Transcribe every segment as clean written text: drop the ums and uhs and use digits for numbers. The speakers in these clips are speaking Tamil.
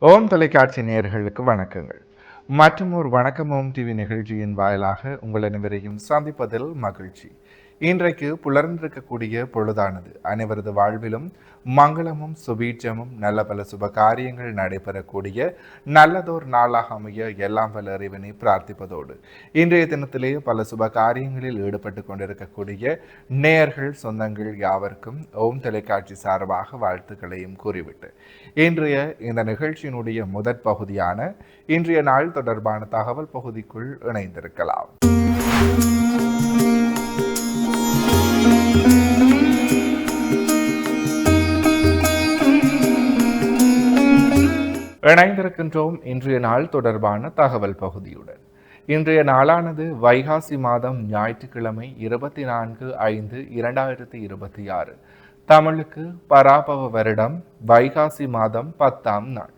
ஓம் தொலைக்காட்சி நேயர்களுக்கு வணக்கங்கள். மற்றும் ஒரு வணக்கம் ஓம் டிவி நிகழ்ச்சியின் வாயிலாக உங்கள் அனைவரையும் சந்திப்பதில் மகிழ்ச்சி. இன்றைக்கு புலர்ந்திருக்கக்கூடிய பொழுதானது அனைவரது வாழ்விலும் மங்களமும் சுபீட்சமும் நல்ல பல சுப காரியங்கள் நடைபெறக்கூடிய நல்லதோர் நாளாக அமைய எல்லாம் வல்ல இறைவனை பிரார்த்திப்பதோடு இன்றைய தினத்திலே பல சுப காரியங்களில் ஈடுபட்டு கொண்டிருக்கக்கூடிய நேயர்கள் சொந்தங்கள் யாவருக்கும் ஓம் தொலைக்காட்சி சார்பாக வாழ்த்துக்களையும் கூறிவிட்டு இன்றைய இந்த நிகழ்ச்சியினுடைய முதற் பகுதியான இன்றைய நாள் தொடர்பான தகவல் பகுதிக்குள் இணைந்திருக்கலாம். இணைந்திருக்கின்றோம் இன்றைய நாள் தொடர்பான தகவல் பகுதியுடன். இன்றைய நாளானது வைகாசி மாதம் ஞாயிற்றுக்கிழமை 24/5/2026 தமிழுக்கு பராபவ வருடம் வைகாசி மாதம் 10ஆம் நாள்.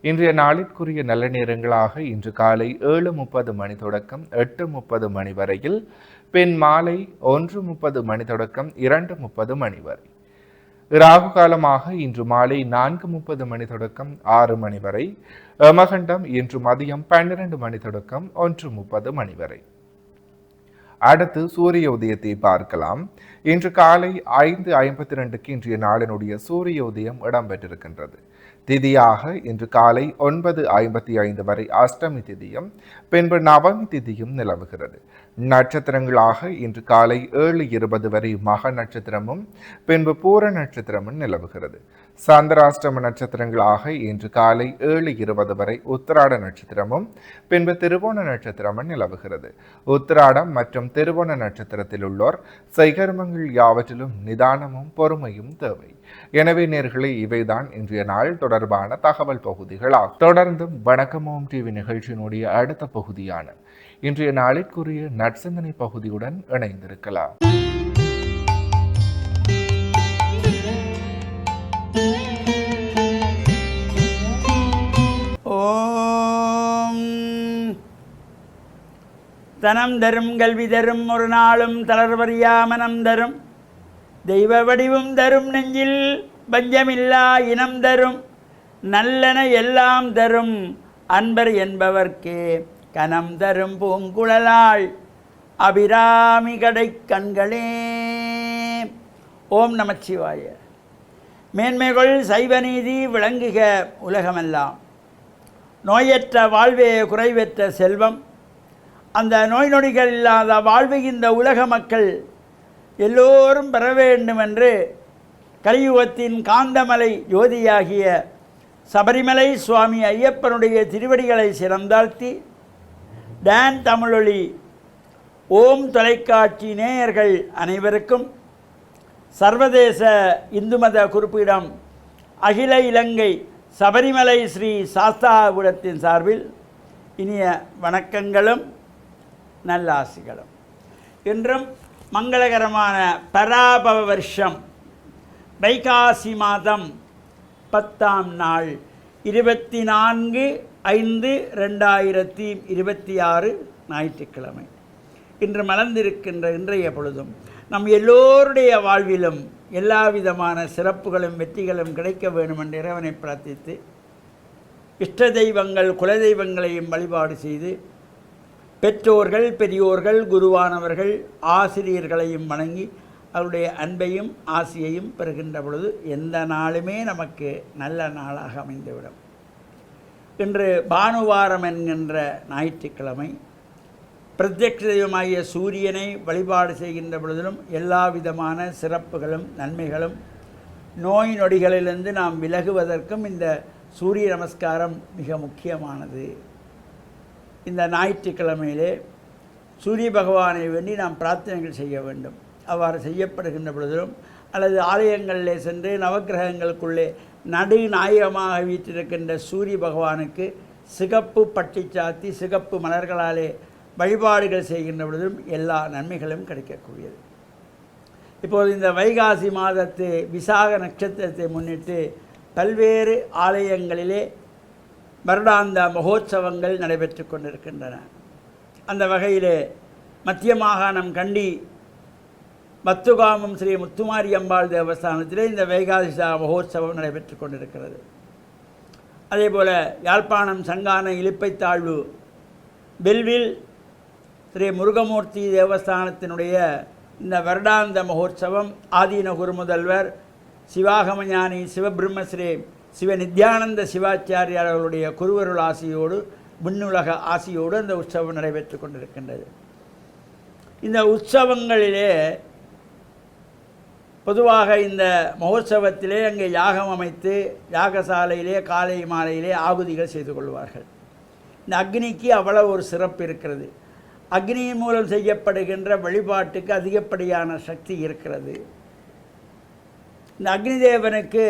இன்றைய நாளிற்குரிய நல்ல நேரங்களாக இன்று காலை 7:30 மணி தொடக்கம் 8:30 மணி வரையில், பின் மாலை 1:30 மணி தொடக்கம் 2:30 மணி வரை. ராகு காலமாக இன்று மாலை 4:30 மணி தொடக்கம் 6 மணி வரை. யமகண்டம் இன்று மதியம் 12 மணி தொடக்கம் 1:30 மணி வரை. அடுத்து சூரிய உதயத்தை பார்க்கலாம். இன்று காலை 5:52 இன்றைய நாளினுடைய சூரிய உதயம் இடம்பெற்றிருக்கின்றது. திதியாக இன்று காலை 9:55 வரை அஷ்டமி திதியும் பின்பு நவமி திதியும் நிலவுகிறது. நட்சத்திரங்களாக இன்று காலை 7:20 வரை மக நட்சத்திரமும் பின்பு பூர நட்சத்திரமும் நிலவுகிறது. சந்திராஷ்டம நட்சத்திரங்களாக இன்று காலை 7:20 வரை உத்திராட நட்சத்திரமும் பின்பு திருவோண நட்சத்திரமும் நிலவுகிறது. உத்திராடம் மற்றும் திருவோண நட்சத்திரத்தில் உள்ளோர் செய்கர்மங்கள் யாவற்றிலும் நிதானமும் பொறுமையும் தேவை. எனவே நேர்களே, இவைதான் இன்றைய நாள் தொடர்பான தகவல் பகுதிகளாகும். தொடர்ந்தும் வணக்கம் ஓம் டிவி நிகழ்ச்சியினுடைய அடுத்த பகுதியான இன்றைய நாளிற்குரிய நற்சிந்தனை பகுதியுடன் இணைந்திருக்கலாம். ஓம் தனம் தரும் கல்வி தரும் ஒரு நாளும் தளர்வறியா மனம் தரும் தெய்வ வடிவும் தரும் நெஞ்சில் பஞ்சமில்லா இனம் தரும் நல்லன எல்லாம் தரும் அன்பர் என்பவர்க்கே கனம் தரும் பூங்குழலாள் அபிராமி கடை கண்களே. ஓம் நமச்சிவாய. மேன்மைகள் சைவநீதி விளங்குக உலகமெல்லாம். நோயற்ற வாழ்வே குறைவற்ற செல்வம். அந்த நோய் நொடிகள் இல்லாத வாழ்வை இந்த உலக மக்கள் எல்லோரும் பெற வேண்டும் என்று கலியுகத்தின் காந்தமலை ஜோதியாகிய சபரிமலை சுவாமி ஐயப்பனுடைய திருவடிகளை சிறந்தாழ்த்தி டான் தமிழொலி ஓம் தொலைக்காட்சி நேயர்கள் அனைவருக்கும் சர்வதேச இந்து மத குறிப்பிடம் அகில இலங்கை சபரிமலை ஸ்ரீ சாஸ்தாபுரத்தின் சார்பில் இனிய வணக்கங்களும் நல்லாசிகளும். இன்றும் மங்களகரமான பராபவ வருஷம் வைகாசி மாதம் 10ஆம் நாள் 24/5/2026 ஞாயிற்றுக்கிழமை. இன்று மலர்ந்திருக்கின்ற இன்றைய பொழுதும் நம் எல்லோருடைய வாழ்விலும் எல்லா விதமான சிறப்புகளும் வெற்றிகளும் கிடைக்க வேண்டும் என்று இறைவனை பிரார்த்தித்து இஷ்ட தெய்வங்கள் குலதெய்வங்களையும் வழிபாடு செய்து பெற்றோர்கள் பெரியோர்கள் குருவானவர்கள் ஆசிரியர்களையும் வணங்கி அவருடைய அன்பையும் ஆசியையும் பெறுகின்ற பொழுது எந்த நாளுமே நமக்கு நல்ல நாளாக அமைந்துவிடும். இன்று பானுவாரம் என்கின்ற ஞாயிற்றுக்கிழமை. பிரத்யக்ஷ தெய்வமாகிய சூரியனை வழிபாடு செய்கின்ற பொழுதிலும் எல்லா விதமான சிறப்புகளும் நன்மைகளும் நோய் நொடிகளிலிருந்து நாம் விலகுவதற்கும் இந்த சூரிய நமஸ்காரம் மிக முக்கியமானது. இந்த ஞாயிற்றுக்கிழமையிலே சூரிய பகவானை வேண்டி நாம் பிரார்த்தனைகள் செய்ய வேண்டும். அவ்வாறு செய்யப்படுகின்ற பொழுதிலும் அல்லது ஆலயங்களிலே சென்று நவக்கிரகங்களுக்குள்ளே நடுநாயகமாக வீற்றிருக்கின்ற சூரிய பகவானுக்கு சிகப்பு பட்டி சாத்தி சிகப்பு மலர்களாலே வழிபாடுகள் செய்கின்ற பொழுதும் எல்லா நன்மைகளும் கிடைக்கக்கூடியது. இப்போது இந்த வைகாசி மாதத்து விசாக நட்சத்திரத்தை முன்னிட்டு பல்வேறு ஆலயங்களிலே வருடாந்த மகோத்சவங்கள் நடைபெற்று கொண்டிருக்கின்றன. அந்த வகையிலே மத்திய மாகாணம் கண்டி மத்துகாமம் ஸ்ரீ முத்துமாரி அம்பாள் தேவஸ்தானத்திலே இந்த வைகாசி மகோத்சவம் நடைபெற்று கொண்டிருக்கிறது. அதேபோல் யாழ்ப்பாணம் சங்கான இலுப்பைத்தாழ்வு பெல்வில் ஸ்ரீ முருகமூர்த்தி தேவஸ்தானத்தினுடைய இந்த வருடாந்த மகோற்சவம் ஆதீன குருமுதல்வர் சிவாகமஞானி சிவபிரம்மஸ்ரீ சிவ நித்யானந்த சிவாச்சாரியார் அவர்களுடைய குருவருள் ஆசியோடு விண்ணுலக ஆசியோடு அந்த உற்சவம் நடைபெற்று கொண்டிருக்கின்றது. இந்த உற்சவங்களிலே பொதுவாக இந்த மகோற்சவத்திலே அங்கே யாகம் அமைத்து யாகசாலையிலே காலை மாலையிலே ஆகுதிகள் செய்து கொள்வார்கள். இந்த அக்னிக்கு அவ்வளவு ஒரு சிறப்பு இருக்கிறது. அக்னியின் மூலம் செய்யப்படுகின்ற வழிபாட்டுக்கு அதிகப்படியான சக்தி இருக்கிறது. இந்த அக்னி தேவனுக்கு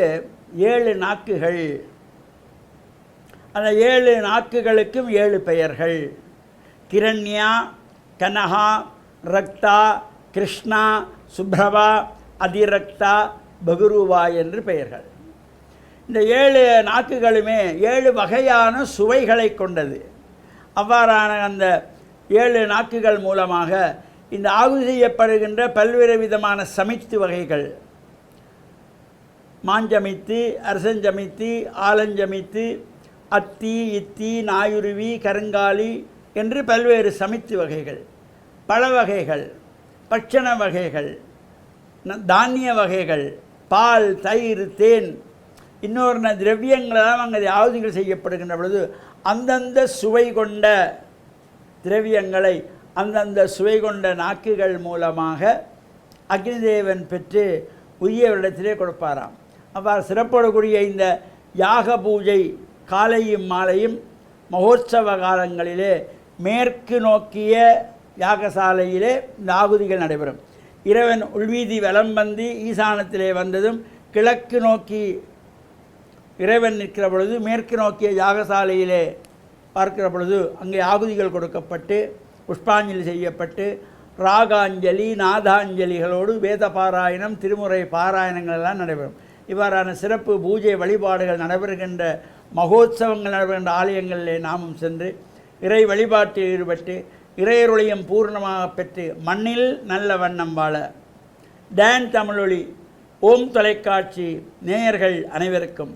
7 நாக்குகள். அந்த 7 நாக்குகளுக்கும் 7 பெயர்கள். கிரண்யா, கனகா, ரக்தா, கிருஷ்ணா, சுப்ரபா, அதிரக்தா, பகுருவா என்று பெயர்கள். இந்த 7 நாக்குகளுமே 7 வகையான சுவைகளை கொண்டது. அவ்வாறான அந்த 7 நாக்குகள் மூலமாக இந்த ஆகுதி செய்யப்படுகின்ற பல்வேறு விதமான சமித்து வகைகள், மாஞ்சமித்து, அரசஞ்சமித்து, ஆலஞ்சமித்து, அத்தி, இத்தி, நாயுருவி, கருங்காலி என்று பல்வேறு சமித்து வகைகள், பழ வகைகள், பட்சண வகைகள், தானிய வகைகள், பால், தயிர், தேன், இன்னொரு திரவியங்களெல்லாம் அங்கே ஆகுதிகள் செய்யப்படுகின்ற பொழுது அந்தந்த சுவை கொண்ட திரவியங்களை அந்தந்த சுவை கொண்ட நாக்குகள் மூலமாக அக்னிதேவன் பெற்று உரியவரிடத்திலே கொடுப்பாராம். அவ்வாறு சிறப்படக்கூடிய இந்த யாக பூஜை காலையும் மாலையும் மகோற்சவ காலங்களிலே மேற்கு நோக்கிய யாகசாலையிலே இந்த ஆகுதிகள் நடைபெறும். இறைவன் உள்வீதி வலம் வந்து ஈசானத்திலே வந்ததும் கிழக்கு நோக்கி இறைவன் நிற்கிற பொழுது மேற்கு நோக்கிய யாகசாலையிலே பார்க்கிற பொழுது அங்கே ஆகுதிகள் கொடுக்கப்பட்டு புஷ்பாஞ்சலி செய்யப்பட்டு ராகாஞ்சலி நாதாஞ்சலிகளோடு வேத பாராயணம் திருமுறை பாராயணங்கள் எல்லாம் நடைபெறும். இவ்வாறான சிறப்பு பூஜை வழிபாடுகள் நடைபெறுகின்ற மகோத்சவங்கள் நடைபெறுகின்ற ஆலயங்களிலே நாமும் சென்று இறை வழிபாட்டில் ஈடுபட்டு இறையருளையும் பூர்ணமாக பெற்று மண்ணில் நல்ல வண்ணம் வாழ டான் தமிழொலி ஓம் தொலைக்காட்சி நேயர்கள் அனைவருக்கும்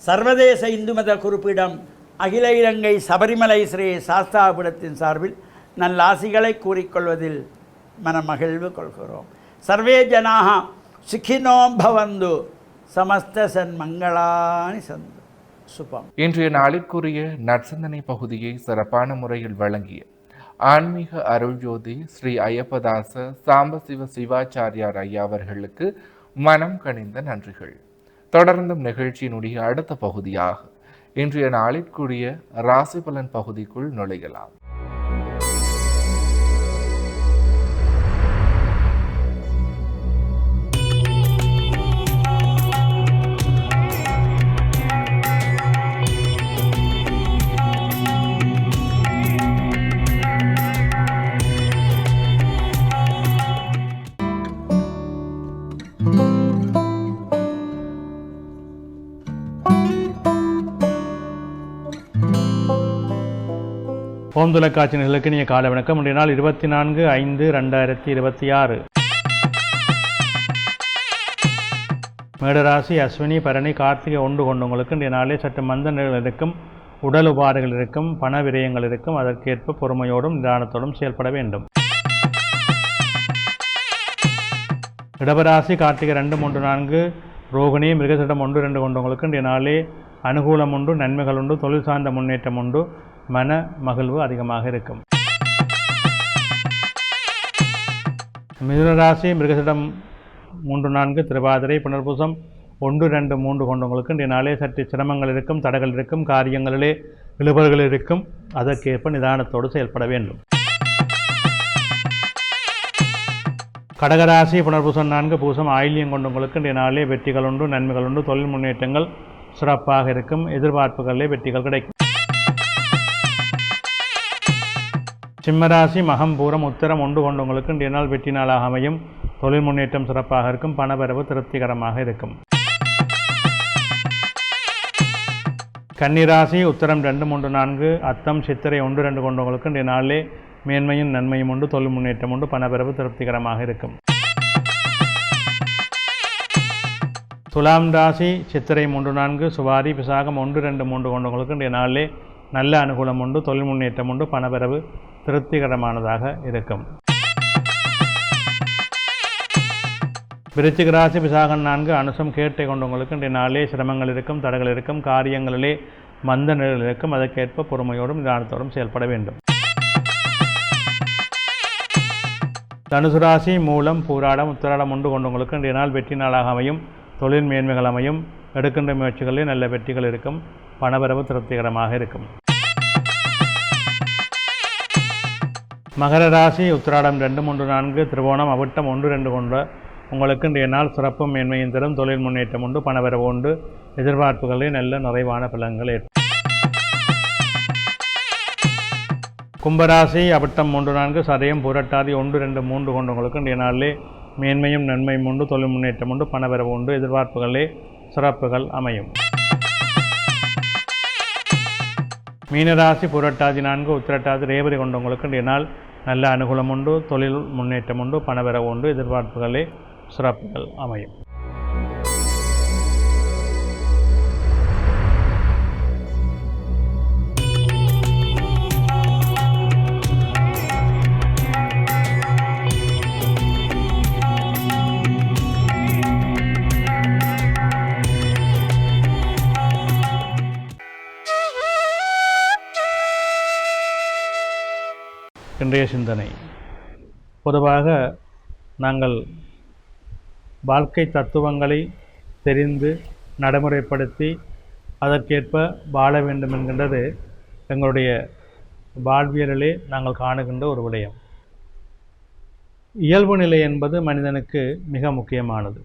சர்வதேச இந்து மத குறிப்பிடம் அகில இலங்கை சபரிமலை ஸ்ரீ சாஸ்தாபுரத்தின் சார்பில் நல்லாசிகளை கூறிக்கொள்வதில் மனமகிழ்வு கொள்கிறோம். சர்வே ஜனாக சுகினோ பவந்து சமஸ்த சன்மங்களானி சந்து சுபம். இன்றைய நாளிற்குரிய நற்சிந்தனை பகுதியை சிறப்பான முறையில் வழங்கிய ஆன்மீக அருள்ஜோதி ஸ்ரீ ஐயப்பதாச சாம்பசிவ சிவாச்சாரியார் ஐயா அவர்களுக்கு மனம் கனிந்த நன்றிகள். தொடர்ந்தும் நிகழ்ச்சியினுடைய அடுத்த பகுதியாக இன்றைய நாளிற்குரிய ராசி பலன் பகுதிக்குள் நுழையலாம். ஓம் தொலைக்காட்சி நிகழ்ச்சிக்கு நீங்கள் காலை வணக்கம். இன்றைய நாள் 24/5/2026. மேடராசி அஸ்வினி பரணி கார்த்திகை ஒன்று கொண்டவங்களுக்கு இன்றைய நாளே சற்று மந்த நிலைகள் இருக்கும், உடல் உபாதைகள் இருக்கும், பண விரயங்கள் இருக்கும். அதற்கேற்ப பொறுமையோடும் நிதானத்தோடும் செயல்பட வேண்டும். இடபராசி கார்த்திகை 2, 3, 4 ரோகிணி மிருகசடம் 1, 2 கொண்டவங்களுக்கு இன்றைய நாளே அனுகூலம் உண்டு, நன்மைகள் உண்டு, தொழில் சார்ந்த முன்னேற்றம் உண்டு, மன மகிழ்வு அதிகமாக இருக்கும். மிதுனராசி மிருகசடம் 3, 4 திருவாதிரை புனர்பூசம் 1, 2, 3 கொண்டவங்களுக்கு இன்றைய நாளே சற்று சிரமங்கள் இருக்கும், தடைகள் இருக்கும், காரியங்களிலே இழுபல்கள் இருக்கும். அதற்கேற்ப நிதானத்தோடு செயல்பட வேண்டும். கடகராசி புனர்பூசம் 4 பூசம் ஆயில்யம் கொண்டவங்களுக்கு இன்றைய நாளே வெற்றிகள் உண்டு, நன்மைகள் உண்டு, தொழில் முன்னேற்றங்கள் சிறப்பாக இருக்கும், எதிர்பார்ப்புகளிலே வெற்றிகள் கிடைக்கும். சிம்மராசி மகம் பூரம் உத்திரம் 1 கொண்டவங்களுக்கு இன்றைய நாள் வெற்றி நாளாக அமையும், தொழில் முன்னேற்றம் சிறப்பாக இருக்கும், பணவரவு திருப்திகரமாக இருக்கும். கன்னிராசி உத்திரம் 2, 3, 4 அத்தம் சித்திரை 1, 2 கொண்டவங்களுக்கு இன்றைய நாளிலே மேன்மையும் நன்மையும் உண்டு, தொழில் முன்னேற்றம் உண்டு, பணவரவு திருப்திகரமாக இருக்கும். துலாம் ராசி சித்திரை 3-4, சுவாரி விசாகம் 1-2-3 கொண்டவங்களுக்கு இன்றைய நாளிலே நல்ல அனுகூலம் உண்டு, தொழில் முன்னேற்றம் உண்டு, பணவரவு திருப்திகரமானதாக இருக்கும். விருச்சிக ராசி விசாகம் 4, அனுசம் கேட்டை கொண்டவங்களுக்கு இன்றைய நாளிலே சிரமங்கள் இருக்கும், தடைகள் இருக்கும், காரியங்களிலே மந்த நிலையில் இருக்கும். அதற்கேற்ப பொறுமையோடும் நிதானத்தோடும் செயல்பட வேண்டும். தனுசு ராசி மூலம் பூராடம் உத்திராடம் உண்டு கொண்டவங்களுக்கு இன்றைய நாள் வெற்றி நாளாக அமையும், தொழில் மேன்மைகள் அமையும், எடுக்கின்ற முயற்சிகளில் நல்ல வெற்றிகள் இருக்கும், பணவரவு திருப்திகரமாக இருக்கும். மகர ராசி உத்திராடம் 2-3-4, திருவோணம் அவிட்டம் 1-2 கொண்ட உங்களுக்கு இன்றைய நாள் சிறப்பும் மேன்மையும் தரும், தொழில் முன்னேற்றம் உண்டு, பணவரவு உண்டு, எதிர்பார்ப்புகளில் நல்ல நிறைவான பலன்கள் ஏற்படும். கும்பராசி அவிட்டம் 3-4, சதயம் புரட்டாதி 1-2-3 கொண்டவங்களுக்கு இன்றைய நாளிலே மேன்மையும் நன்மையும் உண்டு, தொழில் முன்னேற்றம் உண்டு, பணவரவு உண்டு, எதிர்பார்ப்புகளே சிறப்புகள் அமையும். மீனராசி புரட்டாதி 4, உத்திரட்டாதி ரேவதி கொண்டவங்களுக்கு இன்றைய நாள் நல்ல அனுகூலம் உண்டு, தொழில் முன்னேற்றம் உண்டு, பணவரவு உண்டு, எதிர்பார்ப்புகளே சிறப்புகள் அமையும். இன்றைய சிந்தனை. பொதுவாக நாங்கள் வாழ்க்கை தத்துவங்களை தெரிந்து நடைமுறைப்படுத்தி அதற்கேற்ப வாழ வேண்டும் என்கின்றது எங்களுடைய வாழ்வியலிலே நாங்கள் காணுகின்ற ஒரு விடயம். இயல்பு நிலை என்பது மனிதனுக்கு மிக முக்கியமானது.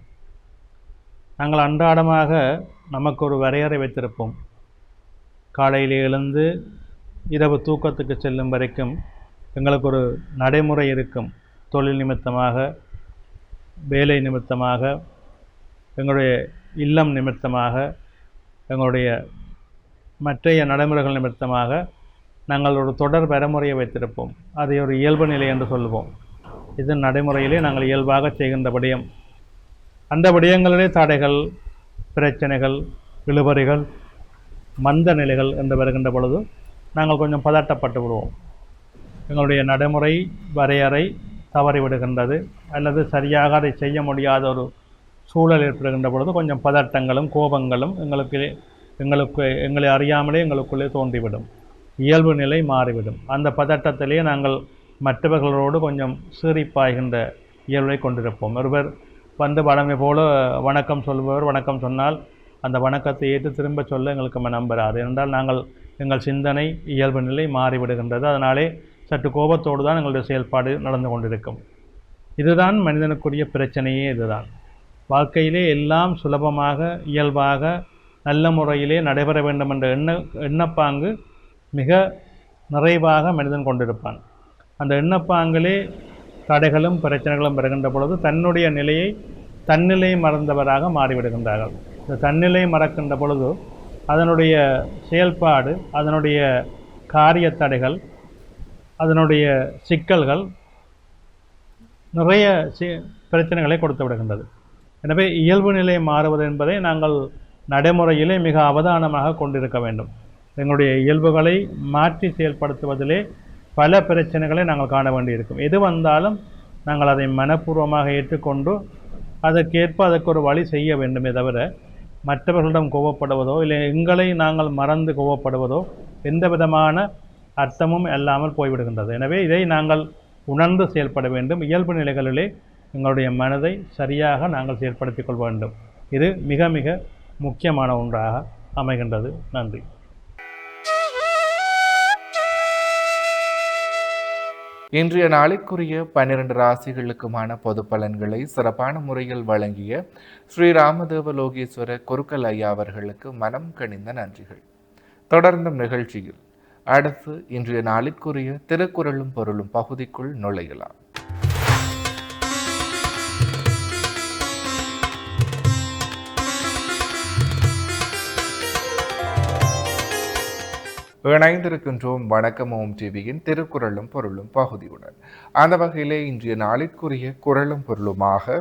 நாங்கள் அன்றாடமாக நமக்கு ஒரு வரையறை வைத்திருப்போம். காலையிலே எழுந்து இரவு தூக்கத்துக்கு செல்லும் வரைக்கும் எங்களுக்கு ஒரு நடைமுறை இருக்கும். தொழில் நிமித்தமாக, வேலை நிமித்தமாக, எங்களுடைய இல்லம் நிமித்தமாக, எங்களுடைய மற்றைய நடைமுறைகள் நிமித்தமாக நாங்கள் ஒரு தொடர் வரைமுறையை வைத்திருப்போம். அதை ஒரு இயல்பு நிலை என்று சொல்லுவோம். இது நடைமுறையிலே நாங்கள் இயல்பாக செய்கின்ற விடயம். அந்த விடயங்களிலே தடைகள், பிரச்சனைகள், இழுபறிகள், மந்த நிலைகள் என்று வருகின்ற பொழுது நாங்கள் கொஞ்சம் பதட்டப்பட்டு விடுவோம். எங்களுடைய நடைமுறை வரையறை தவறிவிடுகின்றது, அல்லது சரியாக அதை செய்ய முடியாத ஒரு சூழல் ஏற்படுகின்ற பொழுது கொஞ்சம் பதட்டங்களும் கோபங்களும் எங்களை அறியாமலே எங்களுக்குள்ளே தோன்றிவிடும். இயல்பு நிலை மாறிவிடும். அந்த பதட்டத்திலே நாங்கள் மற்றவர்களோடு கொஞ்சம் சீறிப்பாய்கின்ற இயல்பை கொண்டிருப்போம். ஒருவர் வந்து வழமை போல வணக்கம் சொல்பவர் வணக்கம் சொன்னால் அந்த வணக்கத்தை ஏற்று திரும்ப சொல்ல எங்களுக்கு மனம் வராது. என்றால் நாங்கள் எங்கள் சிந்தனை இயல்பு நிலை மாறிவிடுகின்றது. அதனாலே சற்று கோபத்தோடு தான் எங்களுடைய செயல்பாடு நடந்து கொண்டிருக்கும். இதுதான் மனிதனுக்குரிய பிரச்சனையே. இதுதான் வாழ்க்கையிலே எல்லாம் சுலபமாக, இயல்பாக, நல்ல முறையிலே நடைபெற வேண்டும் என்ற எண்ணப்பாங்கு மிக நிறைவாக மனிதன் கொண்டிருப்பான். அந்த எண்ணப்பாங்கிலே தடைகளும் பிரச்சனைகளும் வருகின்ற பொழுது தன்னுடைய நிலையை தன்னிலை மறந்தவராக மாறிவிடுகின்றார்கள். இந்த தன்னிலை மறக்கின்ற பொழுது அதனுடைய செயல்பாடு, அதனுடைய காரிய தடைகள், அதனுடைய சிக்கல்கள் நிறைய பிரச்சனைகளை கொடுத்து விடுகின்றது. எனவே இயல்பு நிலை மாறுவது என்பதை நாங்கள் நடைமுறையிலே மிக அவதானமாக கொண்டிருக்க வேண்டும். எங்களுடைய இயல்புகளை மாற்றி செயல்படுத்துவதிலே பல பிரச்சனைகளை நாங்கள் காண வேண்டியிருக்கும். எது வந்தாலும் நாங்கள் அதை மனப்பூர்வமாக ஏற்றுக்கொண்டு அதற்கேற்ப அதற்கு ஒரு வழி செய்ய வேண்டுமே தவிர மற்றவர்களிடம் கோபப்படுவதோ இல்லை எங்களை நாங்கள் மறந்து கோபப்படுவதோ எந்த விதமான அர்த்தமும் இல்லாமல் போய்விடுகின்றது. எனவே இதை நாங்கள் உணர்ந்து செயல்பட வேண்டும். இயல்பு நிலைகளிலே எங்களுடைய மனதை சரியாக நாங்கள் செயல்படுத்திக் கொள்ள வேண்டும். இது மிக மிக முக்கியமான ஒன்றாக அமைகின்றது. நன்றி. இன்றைய நாளைக்குரிய 12 ராசிகளுக்குமான பொது பலன்களை சிறப்பான முறையில் வழங்கிய ஸ்ரீராமதேவலோகேஸ்வர குருக்கள் ஐயா அவர்களுக்கு மனம் கனிந்த நன்றிகள். தொடர்ந்தும் நிகழ்ச்சியில் அடுத்து இன்றைய நாளிற்குரிய திருக்குறளும் பொருளும் பகுதிக்குள் நுழையலாம். இணைந்திருக்கின்றோம் வணக்கம் ஓம் டிவியின் திருக்குறளும் பொருளும் பகுதியுடன். அந்த வகையிலே இன்றைய நாளிற்குரிய குறளும் பொருளுமாக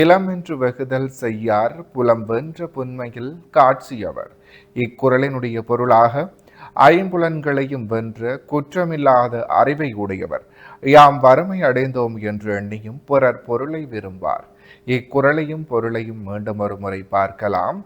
இளம் என்று வெகுதல் செய்யார் புலம் வென்ற புன்மையில் காட்சியவர். இக்குறளினுடைய பொருளாக ஐம்புலன்களையும் வென்ற குற்றமில்லாத அறிவை உடையவர், யாம் வறுமை அடைந்தோம் என்று எண்ணியும் பிறர் பொருளை விரும்பார். இக்குறளையும் பொருளையும் மீண்டும் ஒரு முறை பார்க்கலாம்.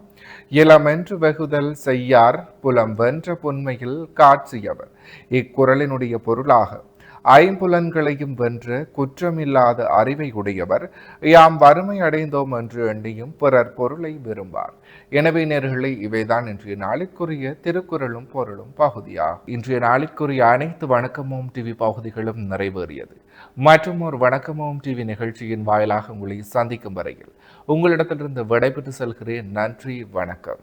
இளமென்று வெகுதல் செய்யார் புலம் வென்ற புன்மையில் காட்சியவர். இக்குறளினுடைய பொருளாக ஐம்புலன்களையும் வென்ற குற்றமில்லாத அறிவை உடையவர், யாம் வறுமை அடைந்தோம் என்று எண்ணியும் பிறர் பொருளை விரும்பார். எனவே நேயர்களே, இவைதான் இன்றைய நாளிற்குரிய திருக்குறளும் பொருளும் பகுதியாகும். இன்றைய நாளிற்குரிய அனைத்து வணக்கமோம் டிவி பகுதிகளும் நிறைவேறியது. மற்றும் ஒரு வணக்கமோம் டிவி நிகழ்ச்சியின் வாயிலாக உங்களை சந்திக்கும் வரையில் உங்களிடத்திலிருந்து விடைபெற்று செல்கிறேன். நன்றி, வணக்கம்.